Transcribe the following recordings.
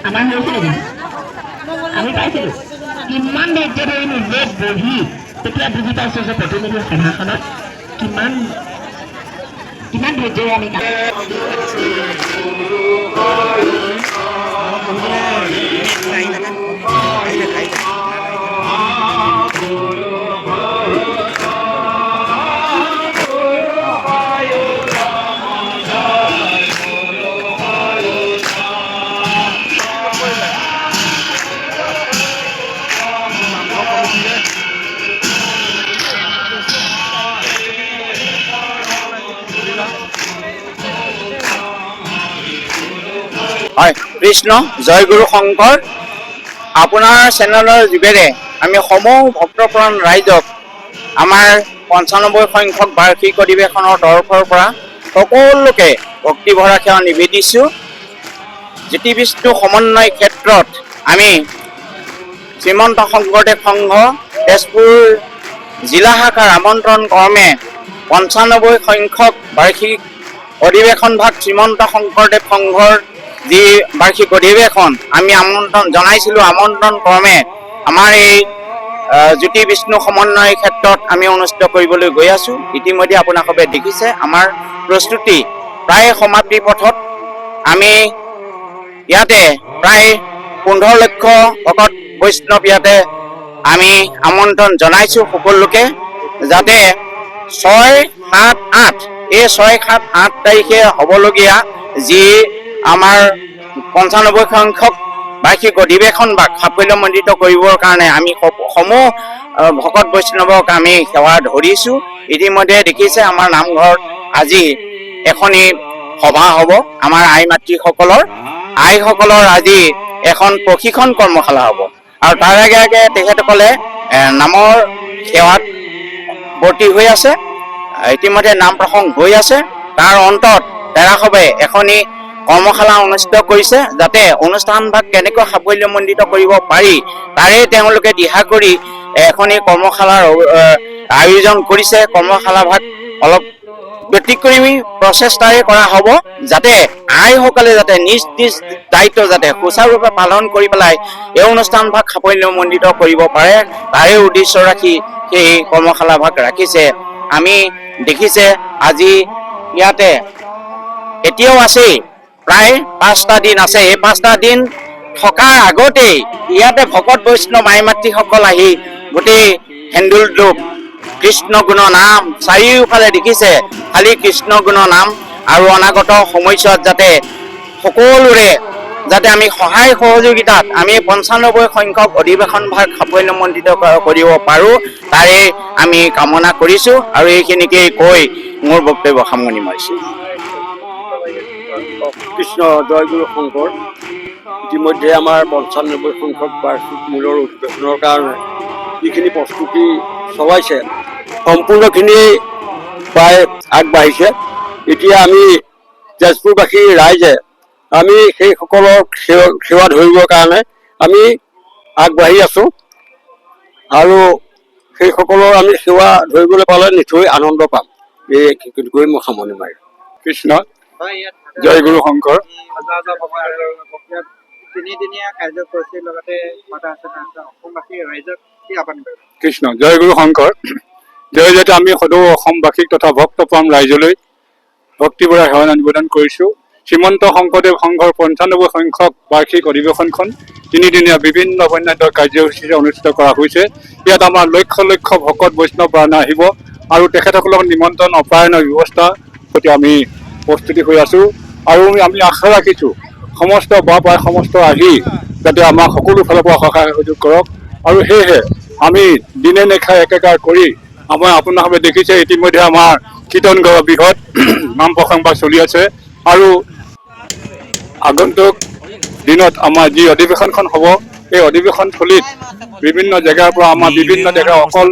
আমাৰ হৈছিলে আমি পাইছিলোঁ কিমান ধৈৰ্য ধৰি নিজে বহি তেতিয়া বুজি পাইছোঁ যে প্ৰতিনিধি সভাখনত কিমান কিমান ধৈৰ্যৰে আমি হয় কৃষ্ণ জয় গুৰু শংকৰ আপোনাৰ চেনেলৰ যোগেৰে আমি সমূহ ভক্তপ্ৰাণ ৰাইজক আমাৰ ৯৫ সংখ্যক বাৰ্ষিক অধিৱেশনৰ তৰফৰ পৰা সকলোকে ভক্তিভৰা সেৱা নিবেদিছোঁ। জ্যোতি বিষ্ণু সমন্বয় ক্ষেত্ৰত আমি শ্ৰীমন্ত শংকৰদেৱ সংঘ তেজপুৰ জিলা শাখাৰ আমন্ত্ৰণ ক্ৰমে ৯৫ সংখ্যক বাৰ্ষিক অধিৱেশন ভাগ শ্ৰীমন্ত শংকৰদেৱ সংঘৰ যি বাৰ্ষিক অধিৱেশন আমি আমন্ত্ৰণ জনাইছিলোঁ, আমন্ত্ৰণ ক্ৰমে আমাৰ এই জ্যোতি বিষ্ণু সমন্বয় ক্ষেত্ৰত আমি অনুষ্ঠিত কৰিবলৈ গৈ আছোঁ। ইতিমধ্যে আপোনালোকে দেখিছে আমাৰ প্ৰস্তুতি প্ৰায় সমাপ্তি পথত। আমি ইয়াতে প্ৰায় ১৫ লক্ষ ভকত বৈষ্ণৱ ইয়াতে আমি আমন্ত্ৰণ জনাইছোঁ সকলোকে, যাতে ৬, ৭, ৮ এই ৬, ৭, ৮ তাৰিখে হ'বলগীয়া যি আমাৰ ৯৫ সংখ্যক বাৰ্ষিক অধিৱেশন বা সাফল্যমণ্ডিত কৰিবৰ কাৰণে আমি সমূহ ভকত বৈষ্ণৱক আমি সেৱা ধৰিছোঁ। ইতিমধ্যে দেখিছে আমাৰ নামঘৰত আজি এখনি সভা হ'ব আমাৰ আই মাতৃসকলৰ। আইসকলৰ আজি এখন প্ৰশিক্ষণ কৰ্মশালা হ'ব আৰু তাৰ আগে আগে তেখেতসকলে নামৰ সেৱাত বৰ্তি হৈ আছে। ইতিমধ্যে নাম প্ৰসংগ হৈ আছে। তাৰ অন্তত তেৰাসৱে এখনি কৰ্মশালা অনুষ্ঠিত কৰিছে, যাতে অনুষ্ঠানভাগ কেনেকৈ সাফল্যমণ্ডিত কৰিব পাৰি তাৰে তেওঁলোকে দিহা কৰি এখনি কৰ্মশালাৰ আয়োজন কৰিছে। কৰ্মশালাভাগ অলপ ব্যতিক্ৰমী প্ৰচেষ্টাৰে কৰা হ'ব, যাতে আইসকলে যাতে নিজ নিজ দায়িত্ব যাতে সুচাৰুৰূপে পালন কৰি পেলাই এই অনুষ্ঠানভাগ সাফল্যমণ্ডিত কৰিব পাৰে তাৰে উদ্দেশ্য ৰাখি সেই কৰ্মশালাভাগ ৰাখিছে। আমি দেখিছে আজি ইয়াতে এতিয়াও আছেই প্ৰায় ৫টা দিন আছে। এই ৫টা দিন থকাৰ আগতেই ইয়াতে ভকত বৈষ্ণৱ আই মাতৃসকল আহি গোটেই হেন্দুল কৃষ্ণ গুণ নাম চাৰিওফালে দেখিছে খালি কৃষ্ণ গুণ নাম, আৰু অনাগত সময়ছোৱাত যাতে সকলোৰে যাতে আমি সহায় সহযোগিতাত আমি ৯৫ সংখ্যক অধিৱেশন ভাগ সাফল্যমণ্ডিত কৰিব পাৰোঁ তাৰে আমি কামনা কৰিছোঁ। আৰু এইখিনিকেই কৈ মোৰ বক্তব্য সামৰণি মাৰিছোঁ। কৃষ্ণ জয় গুৰু শংকৰ। ইতিমধ্যে আমাৰ ৯৫ সংখ্যক বাৰ্ষিক মূলৰ অধিৱেশনৰ কাৰণে যিখিনি প্ৰস্তুতি চলাইছে সম্পূৰ্ণখিনি প্ৰায় আগবাঢ়িছে। এতিয়া আমি তেজপুৰবাসী ৰাইজে আমি সেইসকলৰ সেৱা ধৰিবৰ কাৰণে আমি আগবাঢ়ি আছোঁ আৰু সেইসকলৰ আমি সেৱা ধৰিবলৈ পালে নিশ্চয় আনন্দ পাম। এই গৈ মই সামৰণি মাৰিম। কৃষ্ণ জয় গুৰু শংকৰ। তিনিদিনীয়া কাৰ্যসূচীৰ লগতে অসমবাসী ৰাইজক কি আহ্বান কৰিব? কৃষ্ণ জয় গুৰু শংকৰ। জয়তে আমি সদৌ অসমবাসীক তথা ভক্তপ্ৰাণ ৰাইজলৈ ভক্তিভৰা সেৱা নিবেদন কৰিছোঁ। শ্ৰীমন্ত শংকৰদেৱ সংঘৰ ৯৫ সংখ্যক বাৰ্ষিক অধিৱেশনখন তিনিদিনীয়া বিভিন্ন বৰ্ণাঢ্য কাৰ্যসূচীৰে অনুষ্ঠিত কৰা হৈছে। ইয়াত আমাৰ লক্ষ লক্ষ ভকত বৈষ্ণৱ প্ৰাণ আহিব আৰু তেখেতসকলক নিমন্ত্ৰণ অপায়নৰ ব্যৱস্থা প্ৰতি আমি প্ৰস্তুতি হৈ আছোঁ। আৰু আমি আশা ৰাখিছোঁ সমস্ত বাপাই সমস্ত আহি যাতে আমাক সকলো ফালৰ পৰা সহায় সহযোগ কৰক। আৰু সেয়েহে আমি দিনে নিশাই একেকাৰ কৰি আপোনালোকে দেখিছে ইতিমধ্যে আমাৰ কীৰ্তন গাঁৱৰ বৃহৎ নাম প্ৰসংগ চলি আছে। আৰু আগন্তুক দিনত আমাৰ যি অধিৱেশনখন হ'ব এই অধিৱেশনস্থলীত বিভিন্ন জেগাৰ পৰা আমাৰ বিভিন্ন জেগা অকল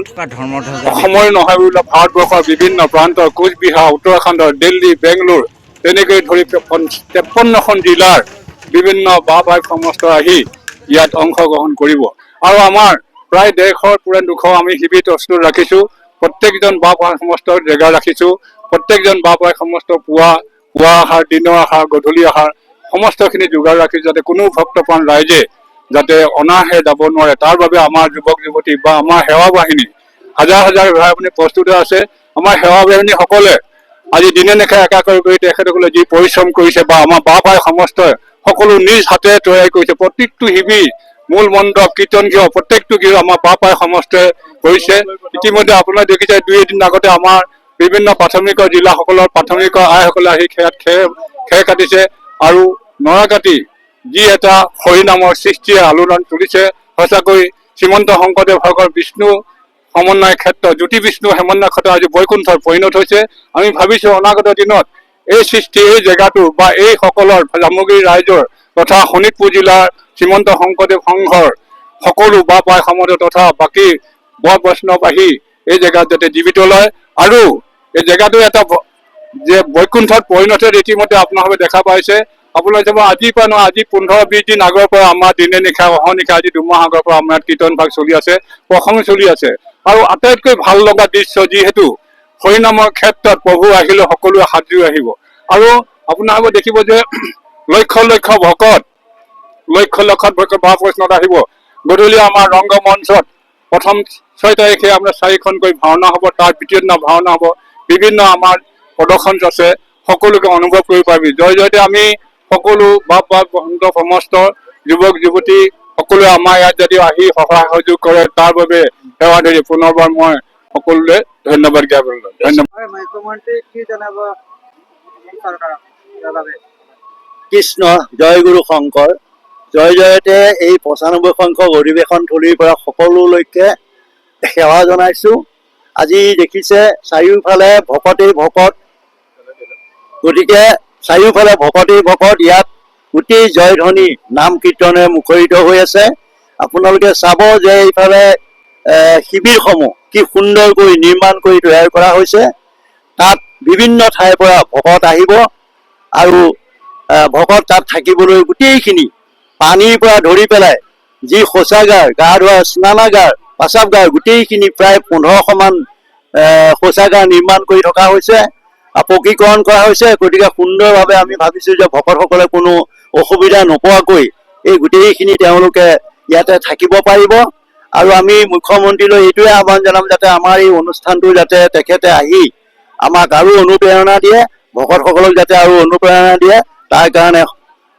অসমৰ নহয় বোলে ভাৰতবৰ্ষৰ বিভিন্ন প্ৰান্তৰ কোচবিহাৰ, উত্তৰাখণ্ডৰ দিল্লী, বেংগলোৰ তেনেকৈ ধৰি ৫৩খন জিলাৰ বিভিন্ন বাপাই সমস্ত আহি ইয়াত অংশগ্ৰহণ কৰিব। আৰু আমাৰ প্ৰায় ১৫০ পৰা ২০০ আমি শিবিৰ প্ৰস্তুত ৰাখিছোঁ। প্ৰত্যেকজন বাপাই সমস্ত জেগা ৰাখিছোঁ। প্ৰত্যেকজন বাপাই সমস্ত পুৱা আহাৰ, দিনৰ আহাৰ, গধূলি আহাৰ সমস্তখিনি যোগাৰ ৰাখি যাতে কোনো ভক্তপ্ৰাণ ৰাইজে যাতে অনাহে যাব নোৱাৰে তাৰ বাবে আমাৰ যুৱক যুৱতী বা আমাৰ সেৱা বাহিনী হাজাৰ হাজাৰ ভাই ভনী প্ৰস্তুত আছে। আমাৰ সেৱা বাহিনীসকলে আজি দিনে নিশাই একাকাৰ কৰি তেখেতসকলে যি পৰিশ্ৰম কৰিছে বা আমাৰ বাপাই সমস্তই সকলো নিজ হাতে তৈয়াৰ কৰিছে। প্ৰত্যেকটো শিবিৰ মূল মণ্ডপ কীৰ্তন গৃহ প্ৰত্যেকটো গৃহ আমাৰ বাপাই সমস্তই কৰিছে। ইতিমধ্যে আপোনাৰ দেখিছে 2 এদিন আগতে আমাৰ বিভিন্ন প্ৰাথমিক জিলাসকলৰ প্ৰাথমিক আইসকলে আহি খেৰ কাটিছে আৰু নৰা কাটি যি এটা হৰিনামৰ সৃষ্টিয়ে আলোড়ন তুলিছে। সঁচাকৈ শ্ৰীমন্ত শংকৰদেৱ ভগৱান বিষ্ণু সমন্বয় ক্ষেত্ৰ জ্যোতি বিষ্ণু সমন্বয় ক্ষেত্ৰ আজি বৈকুণ্ঠত পৰিণত হৈছে। আমি ভাবিছো অনাগত দিনত এই সৃষ্টি এই জেগাটো বা এই সকলৰ জামুগুৰি ৰাইজৰ তথা শোণিতপুৰ জিলাৰ শ্ৰীমন্ত শংকৰদেৱ সংঘৰ সকলো বা পাই সমাজ তথা বাকী বৰ বৈষ্ণৱ আহি এই জেগাত যাতে জীৱিত লয় আৰু এই জেগাটো এটা যে বৈকুণ্ঠত পৰিণত ইতিমধ্যে আপোনালোকে দেখা পাইছে। আপোনালোকে চাব আজিৰ পৰা নহয় আজি 15-20 দিন আগৰ পৰা আমাৰ দিনে নিশা অহনিশা আজি 2 মাহ আগৰ পৰা আমাৰ কীৰ্তন ভাগ চলি আছে, প্ৰসংগ চলি আছে। আৰু আটাইতকৈ ভাল লগা দৃশ্য যিহেতু হৰিনামৰ ক্ষেত্ৰত প্ৰভু আহিলে সকলোৱে হাতযোৰ আহিব আৰু আপোনালোকে দেখিব যে লক্ষ লক্ষ ভকত বা বৈষ্ণৱ আহিব। গধূলি আমাৰ ৰংগমঞ্চত প্ৰথম 6 তাৰিখে আপোনাৰ 4খনকৈ ভাওনা হ'ব, তাৰ দ্বিতীয় দিনা ভাওনা হ'ব, বিভিন্ন আমাৰ প্ৰদৰ্শন আছে, সকলোকে অনুভৱ কৰিব পাৰিবি। জয়তে আমি সকলো বাপ সমস্ত যুৱক যুৱতী সকলোৱে আমাৰ ইয়াত যদি আহি সহায় সহযোগ কৰে তাৰ বাবে সেৱা ধৰি পুনৰবাৰ মই সকলোলৈ ধন্যবাদ জ্ঞাপন কৰিলোঁ। ধন্যবাদ। মুখ্যমন্ত্ৰী কি জনাব চৰকাৰক ইয়াৰ বাবে? কৃষ্ণ জয় গুৰু শংকৰ জয়তে এই 95 সংখ্যক অধিৱেশন থলীৰ পৰা সকলোলৈকে সেৱা জনাইছো। আজি দেখিছে চাৰিওফালে ভকতেই ভকত, গতিকে চাৰিওফালে ভকতেই ভকত, ইয়াত গোটেই জয়ধ্বনি নাম কীৰ্তনে মুখৰিত হৈ আছে। আপোনালোকে চাব যে এইফালে শিবিৰসমূহ কি সুন্দৰকৈ নিৰ্মাণ কৰি তৈয়াৰ কৰা হৈছে। তাত বিভিন্ন ঠাইৰ পৰা ভকত আহিব আৰু ভকত তাত থাকিবলৈ গোটেইখিনি পানীৰ পৰা ধৰি পেলাই যি শৌচাগাৰ, গা ধোৱা স্নানাগাৰ, প্ৰস্ৰাৱগাৰ গোটেইখিনি প্ৰায় 1500মান শৌচাগাৰ নিৰ্মাণ কৰি থকা হৈছে, পকীকৰণ কৰা হৈছে। গতিকে সুন্দৰভাৱে আমি ভাবিছো যে ভকতসকলে কোনো অসুবিধা নোপোৱাকৈ এই গোটেইখিনি তেওঁলোকে ইয়াতে থাকিব পাৰিব। আৰু আমি মুখ্যমন্ত্ৰীলৈ এইটোৱে আহ্বান জনাম যাতে আমাৰ এই অনুষ্ঠানটো যাতে তেখেতে আহি আমাক আৰু অনুপ্ৰেৰণা দিয়ে, ভকতসকলক যাতে আৰু অনুপ্ৰেৰণা দিয়ে, তাৰ কাৰণে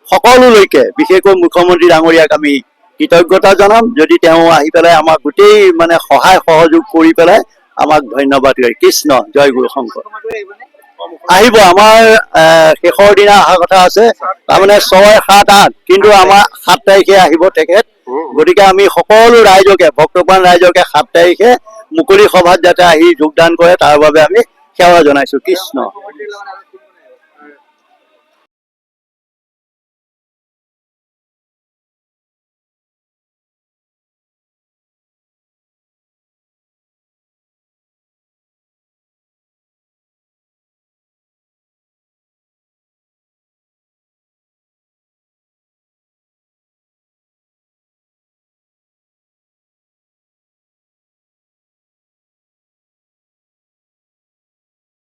সকলোলৈকে বিশেষকৈ মুখ্যমন্ত্ৰী ডাঙৰীয়াক আমি কৃতজ্ঞতা জনাম যদি তেওঁ আহি পেলাই আমাক গোটেই সহায় সহযোগ কৰি পেলাই আমাক ধন্যবাদ দিয়ে। কৃষ্ণ জয় গুৰু শংকৰ। আহিব, আমাৰ শেষৰ দিনা অহা কথা আছে, তাৰমানে 6, 7, 8, কিন্তু আমাৰ 7 তাৰিখে আহিব তেখেত। গতিকে আমি সকলো ৰাইজকে ভক্তপ্ৰাণ ৰাইজকে 7 তাৰিখে মুকলি সভাত যাতে আহি যোগদান কৰে তাৰ বাবে আমি সেৱা জনাইছো। কৃষ্ণ।